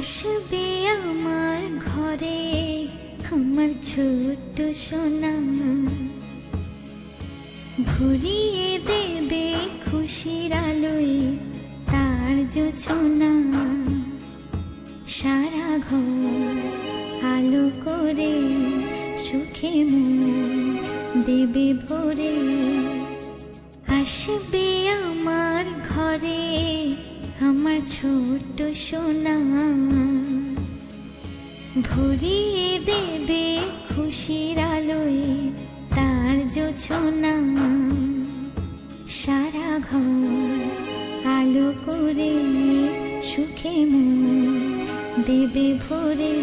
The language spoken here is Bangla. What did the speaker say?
আসবে আমার ঘরে আমার ছোট্ট সোনা, ভরিয়ে দেবে খুশির আলোয় তার জোছনা। সারা ঘর আলো করে সুখে মন দেবে ভরে। আসবে আমার ঘরে আমার ছোট্ট সোনা, ভরিয়ে দেবে খুশির আলোয় তার জোছনা। সারা ঘর আলো করে সুখে মন দেবে ভরে।